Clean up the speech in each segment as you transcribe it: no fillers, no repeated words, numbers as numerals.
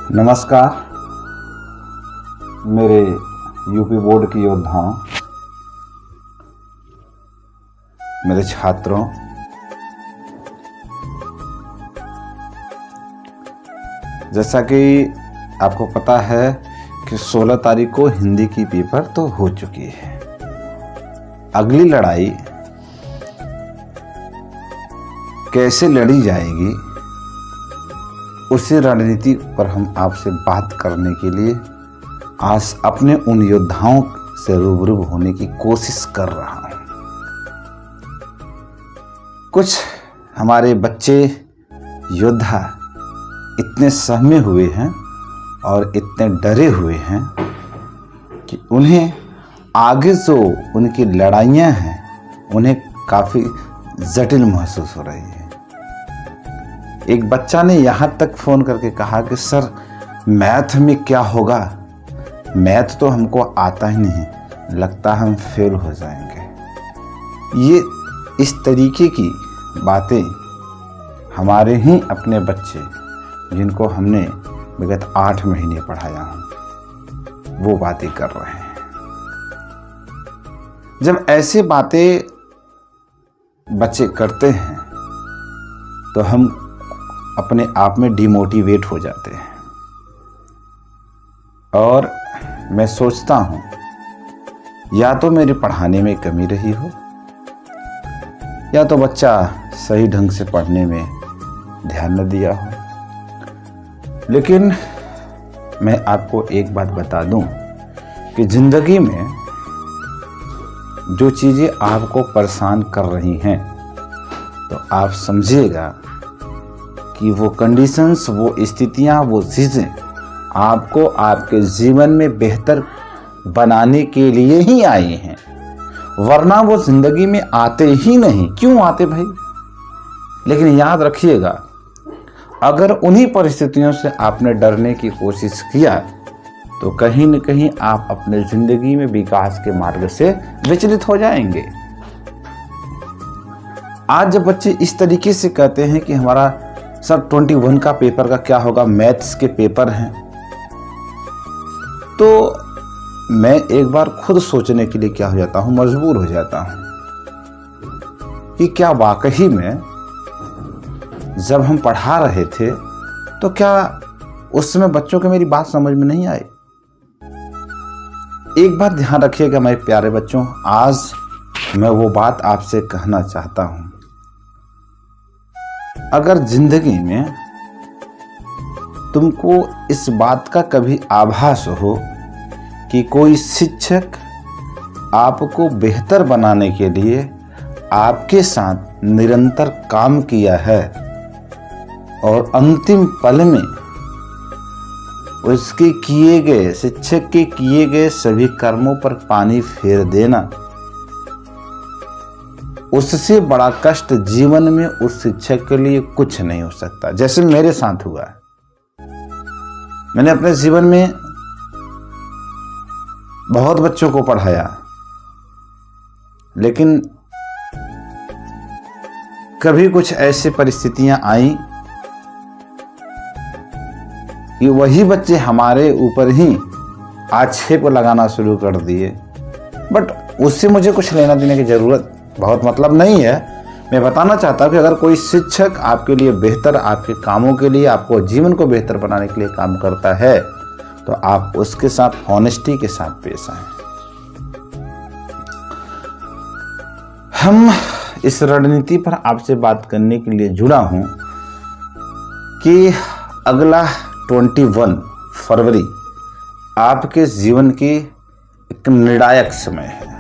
नमस्कार मेरे UP board के योद्धाओं, मेरे छात्रों, जैसा कि आपको पता है कि 16 तारीख को हिंदी की पेपर तो हो चुकी है। अगली लड़ाई कैसे लड़ी जाएगी उसी रणनीति पर हम आपसे बात करने के लिए आज अपने उन योद्धाओं से रूबरू होने की कोशिश कर रहा हूं। कुछ हमारे बच्चे योद्धा इतने सहमे हुए हैं और इतने डरे हुए हैं कि उन्हें आगे जो उनकी लड़ाइयाँ हैं उन्हें काफ़ी जटिल महसूस हो रही है। एक बच्चा ने यहाँ तक फ़ोन करके कहा कि सर मैथ में क्या होगा, मैथ तो हमको आता ही नहीं, लगता है हम फेल हो जाएंगे। ये इस तरीके की बातें हमारे ही अपने बच्चे जिनको हमने विगत 8 महीने पढ़ाया हूँ वो बातें कर रहे हैं। जब ऐसी बातें बच्चे करते हैं तो हम अपने आप में डिमोटिवेट हो जाते हैं और मैं सोचता हूँ या तो मेरे पढ़ाने में कमी रही हो या तो बच्चा सही ढंग से पढ़ने में ध्यान न दिया हो। लेकिन मैं आपको एक बात बता दूं कि ज़िंदगी में जो चीज़ें आपको परेशान कर रही हैं तो आप समझिएगा कि वो कंडीशंस, वो स्थितियां, वो चीज़ें आपको आपके जीवन में बेहतर बनाने के लिए ही आई हैं, वरना वो ज़िंदगी में आते ही नहीं। क्यों आते भाई? लेकिन याद रखिएगा, अगर उन्हीं परिस्थितियों से आपने डरने की कोशिश किया तो कहीं न कहीं आप अपने ज़िंदगी में विकास के मार्ग से विचलित हो जाएंगे। आज जब बच्चे इस तरीके से कहते हैं कि हमारा सर 21 का पेपर का क्या होगा, मैथ्स के पेपर हैं, तो मैं एक बार खुद सोचने के लिए क्या हो जाता हूँ, मजबूर हो जाता हूँ कि क्या वाकई में जब हम पढ़ा रहे थे तो क्या उस समय बच्चों को मेरी बात समझ में नहीं आई। एक बात ध्यान रखिएगा मेरे प्यारे बच्चों, आज मैं वो बात आपसे कहना चाहता हूं। अगर जिंदगी में तुमको इस बात का कभी आभास हो कि कोई शिक्षक आपको बेहतर बनाने के लिए आपके साथ निरंतर काम किया है और अंतिम पल में उसके किए गए, शिक्षक के किए गए सभी कर्मों पर पानी फेर देना, उससे बड़ा कष्ट जीवन में उस शिक्षक के लिए कुछ नहीं हो सकता। जैसे मेरे साथ हुआ है, मैंने अपने जीवन में बहुत बच्चों को पढ़ाया, लेकिन कभी कुछ ऐसी परिस्थितियां आई कि वही बच्चे हमारे ऊपर ही आक्षेप लगाना शुरू कर दिए। बट उससे मुझे कुछ लेना देने की ज़रूरत बहुत मतलब नहीं है। मैं बताना चाहता हूँ कि अगर कोई शिक्षक आपके लिए बेहतर, आपके कामों के लिए, आपको जीवन को बेहतर बनाने के लिए काम करता है तो आप उसके साथ ऑनेस्टी के साथ पेश आएं। हम इस रणनीति पर आपसे बात करने के लिए जुड़ा हूं कि अगला 21 फरवरी आपके जीवन की एक निर्णायक समय है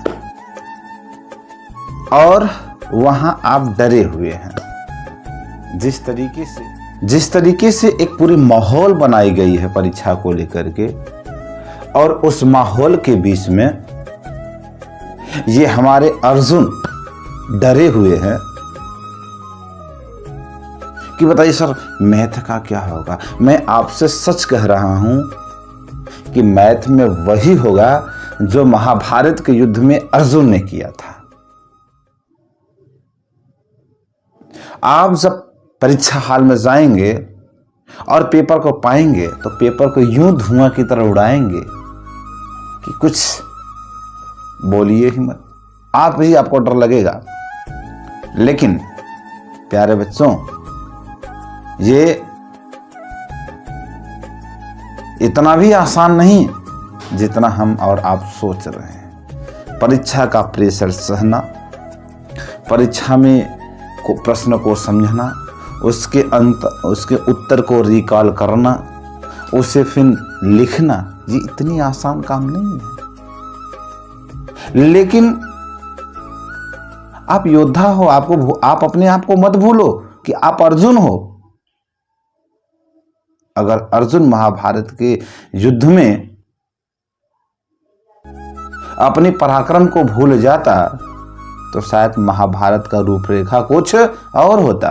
और वहां आप डरे हुए हैं। जिस तरीके से एक पूरी माहौल बनाई गई है परीक्षा को लेकर के, और उस माहौल के बीच में ये हमारे अर्जुन डरे हुए हैं कि बताइए सर मैथ का क्या होगा। मैं आपसे सच कह रहा हूं कि मैथ में वही होगा जो महाभारत के युद्ध में अर्जुन ने किया था। आप जब परीक्षा हाल में जाएंगे और पेपर को पाएंगे तो पेपर को यूं धुआं की तरह उड़ाएंगे कि कुछ बोलिए ही मत, आपको डर लगेगा। लेकिन प्यारे बच्चों, ये इतना भी आसान नहीं जितना हम और आप सोच रहे हैं। परीक्षा का प्रेशर सहना, परीक्षा में प्रश्न को समझना, उसके उत्तर को रिकॉल करना, उसे फिर लिखना, ये इतनी आसान काम नहीं है। लेकिन आप योद्धा हो, आप अपने आप को मत भूलो कि आप अर्जुन हो। अगर अर्जुन महाभारत के युद्ध में अपने पराक्रम को भूल जाता तो शायद महाभारत का रूपरेखा कुछ और होता।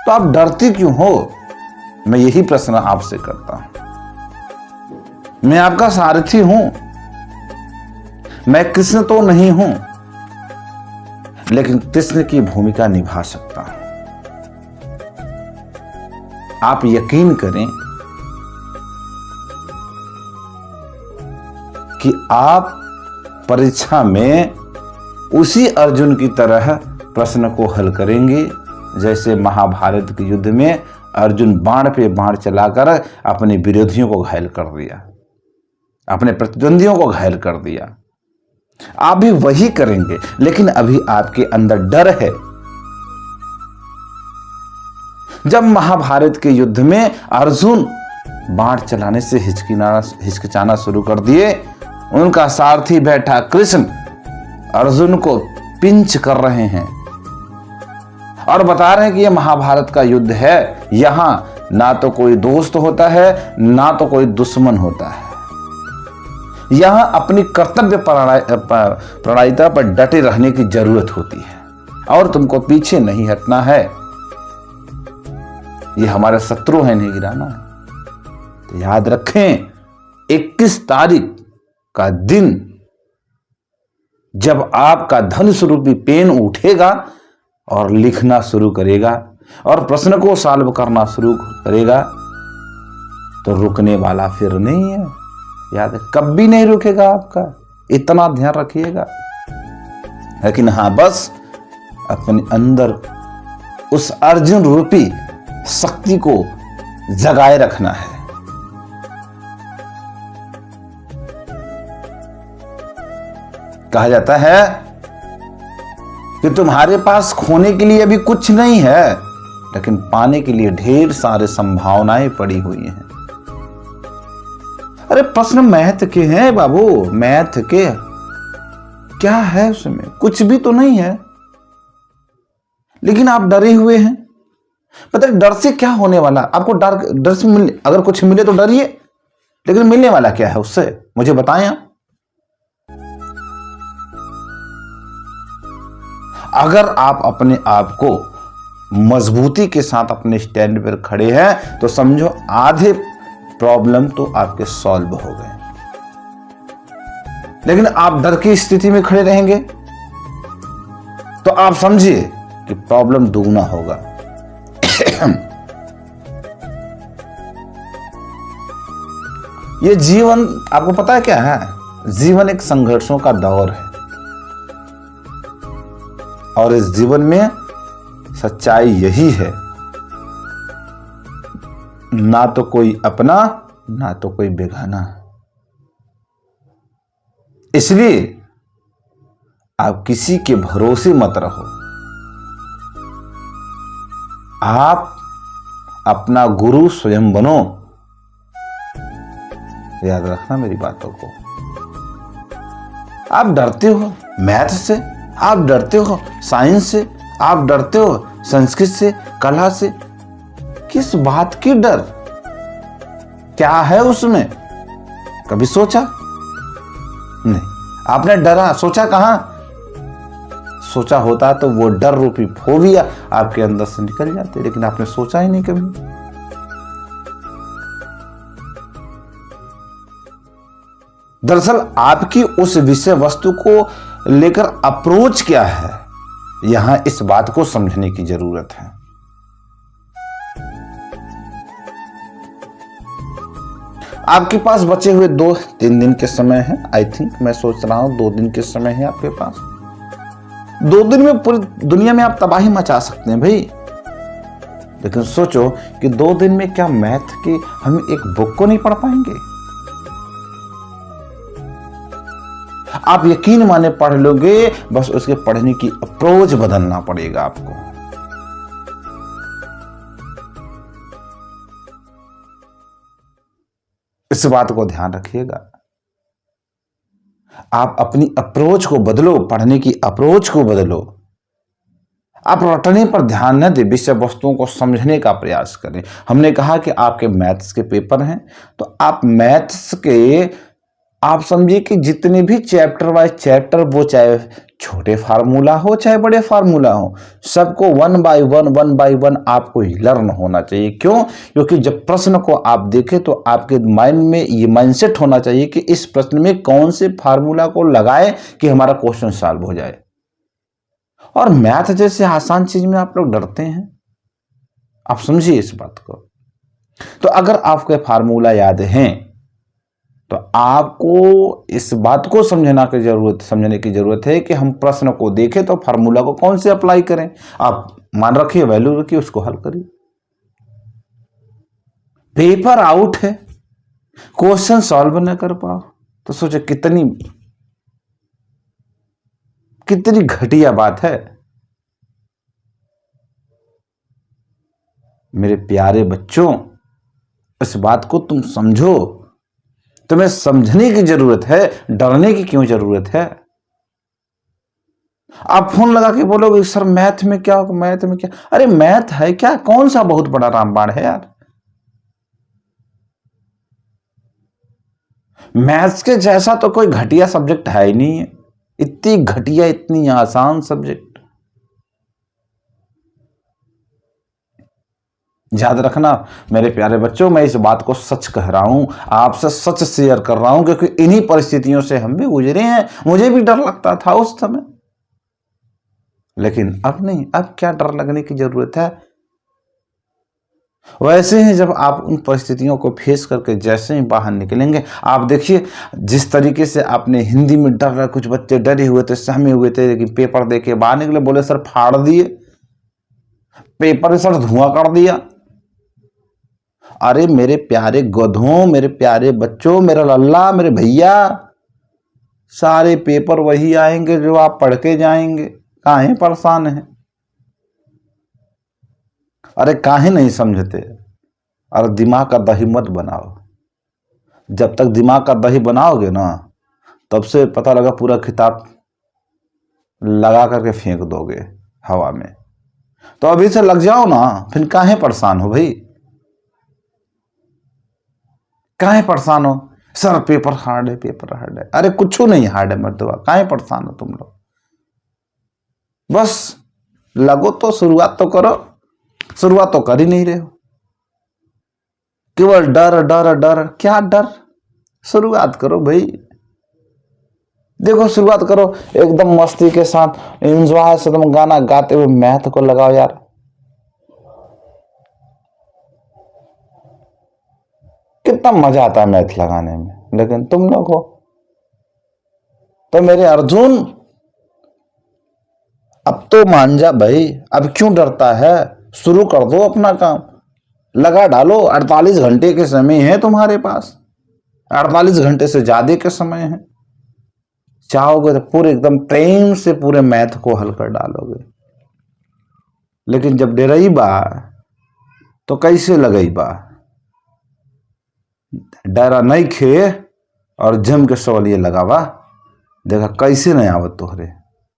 तो आप डरते क्यों हो? मैं यही प्रश्न आपसे करता हूं। मैं आपका सारथी हूं, मैं कृष्ण तो नहीं हूं, लेकिन कृष्ण की भूमिका निभा सकता हूं। आप यकीन करें कि आप परीक्षा में उसी अर्जुन की तरह प्रश्न को हल करेंगे जैसे महाभारत के युद्ध में अर्जुन बाण पे बाण चलाकर अपने विरोधियों को घायल कर दिया, अपने प्रतिद्वंदियों को घायल कर दिया। आप भी वही करेंगे, लेकिन अभी आपके अंदर डर है। जब महाभारत के युद्ध में अर्जुन बाण चलाने से हिचकिचाना शुरू कर दिए, उनका सारथी बैठा कृष्ण अर्जुन को पिंच कर रहे हैं और बता रहे हैं कि यह महाभारत का युद्ध है, यहां ना तो कोई दोस्त होता है ना तो कोई दुश्मन होता है। यहां अपनी कर्तव्य परायणता पर डटे रहने की जरूरत होती है और तुमको पीछे नहीं हटना है। ये हमारे शत्रु है, नहीं गिराना है। तो याद रखें, 21 तारीख का दिन जब आपका धनुष रूपी पेन उठेगा और लिखना शुरू करेगा और प्रश्न को सॉल्व करना शुरू करेगा, तो रुकने वाला फिर नहीं है। याद है, कभी नहीं रुकेगा आपका, इतना ध्यान रखिएगा। लेकिन हां, बस अपने अंदर उस अर्जुन रूपी शक्ति को जगाए रखना है। कहा जाता है कि तुम्हारे पास खोने के लिए अभी कुछ नहीं है, लेकिन पाने के लिए ढेर सारे संभावनाएं पड़ी हुई हैं। अरे प्रश्न मैथ के हैं बाबू, मैथ के क्या है उसमें? कुछ भी तो नहीं है, लेकिन आप डरे हुए हैं। पता है डर से क्या होने वाला? आपको डर से अगर कुछ मिले तो डरिए, लेकिन मिलने वाला क्या है उससे, मुझे बताएं आप। अगर आप अपने आप को मजबूती के साथ अपने स्टैंड पर खड़े हैं तो समझो आधे प्रॉब्लम तो आपके सॉल्व हो गए। लेकिन आप डर की स्थिति में खड़े रहेंगे तो आप समझिए कि प्रॉब्लम दुगना होगा। ये जीवन, आपको पता है क्या है? जीवन एक संघर्षों का दौर है और इस जीवन में सच्चाई यही है, ना तो कोई अपना ना तो कोई बेगाना। इसलिए आप किसी के भरोसे मत रहो, आप अपना गुरु स्वयं बनो। याद रखना मेरी बातों को। आप डरते हो मैथ से, आप डरते हो साइंस से, आप डरते हो संस्कृत से, कला से। किस बात की डर? क्या है उसमें? कभी सोचा नहीं? आपने डरा, सोचा कहां? सोचा होता तो वो डर रूपी फोबिया आपके अंदर से निकल जाते, लेकिन आपने सोचा ही नहीं कभी। दरअसल आपकी उस विषय वस्तु को लेकर अप्रोच क्या है, यहां इस बात को समझने की जरूरत है। आपके पास बचे हुए 2-3 दिन के समय है। आई थिंक मैं सोच रहा हूं 2 दिन के समय है आपके पास। 2 दिन में पूरी दुनिया में आप तबाही मचा सकते हैं भाई। लेकिन सोचो कि 2 दिन में क्या मैथ की हम एक बुक को नहीं पढ़ पाएंगे? आप यकीन माने पढ़ लोगे, बस उसके पढ़ने की अप्रोच बदलना पड़ेगा आपको। इस बात को ध्यान रखिएगा। आप अपनी अप्रोच को बदलो, पढ़ने की अप्रोच को बदलो। आप रटने पर ध्यान न दें, विषय वस्तुओं को समझने का प्रयास करें। हमने कहा कि आपके मैथ्स के पेपर हैं, तो आप मैथ्स के आप समझिए कि जितने भी चैप्टर बाय चैप्टर, वो चाहे छोटे फार्मूला हो चाहे बड़े फार्मूला हो, सबको 1 बाय 1 आपको लर्न होना चाहिए। क्यों? क्योंकि जब प्रश्न को आप देखें तो आपके माइंड में ये माइंडसेट होना चाहिए कि इस प्रश्न में कौन से फार्मूला को लगाए कि हमारा क्वेश्चन सॉल्व हो जाए। और मैथ जैसे आसान चीज में आप लोग डरते हैं, आप समझिए इस बात को। तो अगर आपके फार्मूला याद हैं तो आपको इस बात को समझने की जरूरत है कि हम प्रश्न को देखें तो फार्मूला को कौन से अप्लाई करें। आप मान रखिए, वैल्यू रखिए, उसको हल करिए। पेपर आउट है, क्वेश्चन सॉल्व न कर पाओ तो सोचो कितनी घटिया बात है। मेरे प्यारे बच्चों, इस बात को तुम समझो। तुम्हें समझने की जरूरत है, डरने की क्यों जरूरत है? आप फोन लगा के बोलोगे सर मैथ में क्या होगा, मैथ में क्या? अरे मैथ है क्या? कौन सा बहुत बड़ा रामबाण है यार। मैथ्स के जैसा तो कोई घटिया सब्जेक्ट है ही नहीं है। इतनी घटिया, इतनी आसान सब्जेक्ट। याद रखना मेरे प्यारे बच्चों, मैं इस बात को सच कह रहा हूं, आपसे सच शेयर कर रहा हूं, क्योंकि इन्हीं परिस्थितियों से हम भी गुजरे हैं। मुझे भी डर लगता था उस समय, लेकिन अब नहीं। अब क्या डर लगने की जरूरत है? वैसे ही जब आप उन परिस्थितियों को फेस करके जैसे ही बाहर निकलेंगे, आप देखिए जिस तरीके से आपने हिंदी में डर रहा, कुछ बच्चे डरे हुए थे, सहमे हुए थे, लेकिन पेपर दे के बाहर निकले, बोले सर फाड़ दिए पेपर, सर धुआं कर दिया। अरे मेरे प्यारे गधों, मेरे प्यारे बच्चों, मेरा लल्ला, मेरे भैया, सारे पेपर वही आएंगे जो आप पढ़ के जाएंगे। काहे परेशान हैं? अरे काहे नहीं समझते? अरे दिमाग का दही मत बनाओ। जब तक दिमाग का दही बनाओगे ना, तब से पता लगा पूरा किताब लगा करके फेंक दोगे हवा में। तो अभी से लग जाओ ना, फिर काहे परेशान हो भाई? काहे परेशान हो? सर पेपर हार्ड है, पेपर हार्ड है। अरे कुछ नहीं हार्ड है मर्दवा, काहे परेशान हो तुम लोग? बस लगो तो शुरुआत तो करो। शुरुआत तो कर ही नहीं रहे हो, केवल डर डर डर। क्या डर? शुरुआत करो भाई। देखो शुरुआत करो एकदम मस्ती के साथ, एंजॉय से तुम गाना गाते हुए मैथ को लगाओ यार। कितना मजा आता है मैथ लगाने में। लेकिन तुम लोग हो तो मेरे अर्जुन, अब तो मान जा भाई। अब क्यों डरता है? शुरू कर दो अपना काम, लगा डालो। 48 घंटे के समय है तुम्हारे पास, 48 घंटे से ज्यादा के समय है। चाहोगे तो पूरे एकदम प्रेम से पूरे मैथ को हल कर डालोगे। लेकिन जब डरई बा तो कैसे लगई बा? डरा नहीं खे और जम के सवाल ये लगावा, देखा कैसे नहीं आवत तोहरे।